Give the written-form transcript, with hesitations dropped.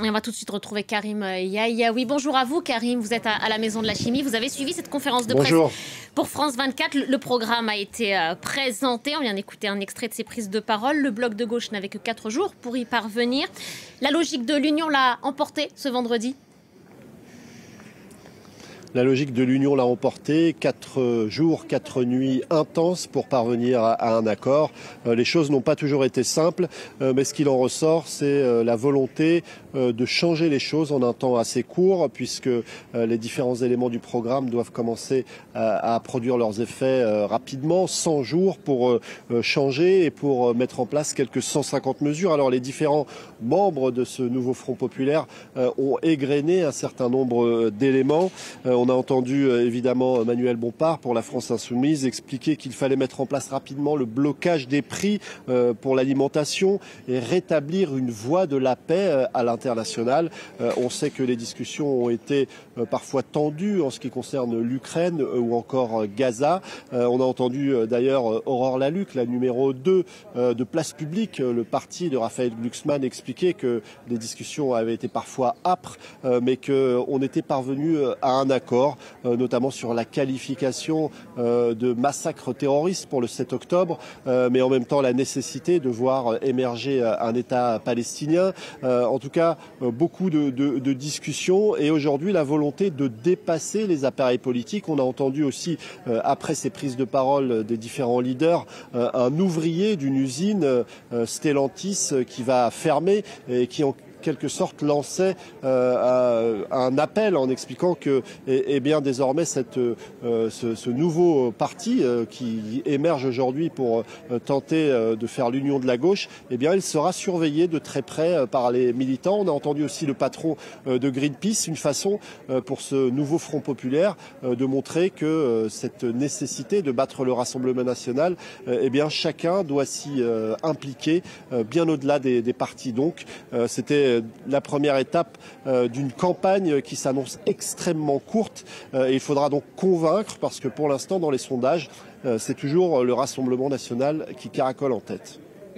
Et on va tout de suite retrouver Karim Yahiaoui. Bonjour à vous Karim, vous êtes à la Maison de la Chimie. Vous avez suivi cette conférence de presse pour France 24. Le programme a été présenté. On vient d'écouter un extrait de ses prises de parole. Le bloc de gauche n'avait que 4 jours pour y parvenir. La logique de l'Union l'a emporté ce vendredi. La logique de l'Union l'a emporté, 4 jours, 4 nuits intenses pour parvenir à un accord. Les choses n'ont pas toujours été simples, mais ce qu'il en ressort, c'est la volonté de changer les choses en un temps assez court, puisque les différents éléments du programme doivent commencer à produire leurs effets rapidement, 100 jours pour changer et pour mettre en place quelques 150 mesures. Alors les différents membres de ce nouveau Front populaire ont égrené un certain nombre d'éléments. On a entendu évidemment Manuel Bompard pour la France Insoumise expliquer qu'il fallait mettre en place rapidement le blocage des prix pour l'alimentation et rétablir une voie de la paix à l'international. On sait que les discussions ont été parfois tendues en ce qui concerne l'Ukraine ou encore Gaza. On a entendu d'ailleurs Aurore Lalucq, la numéro 2 de Place Publique, le parti de Raphaël Glucksmann, expliquer que les discussions avaient été parfois âpres, mais qu'on était parvenu à un accord, notamment sur la qualification de massacre terroriste pour le 7 octobre, mais en même temps la nécessité de voir émerger un État palestinien. En tout cas, beaucoup de discussions et aujourd'hui la volonté de dépasser les appareils politiques. On a entendu aussi, après ces prises de parole des différents leaders, un ouvrier d'une usine, Stellantis, qui va fermer et qui en quelque sorte lançait un appel en expliquant que bien désormais ce nouveau parti qui émerge aujourd'hui pour tenter de faire l'union de la gauche, bien il sera surveillé de très près par les militants. On a entendu aussi le patron de Greenpeace, une façon pour ce nouveau Front populaire de montrer que cette nécessité de battre le Rassemblement national, bien chacun doit s'y impliquer bien au-delà des partis. Donc c'était la première étape d'une campagne qui s'annonce extrêmement courte. Et il faudra donc convaincre, parce que pour l'instant, dans les sondages, c'est toujours le Rassemblement national qui caracole en tête.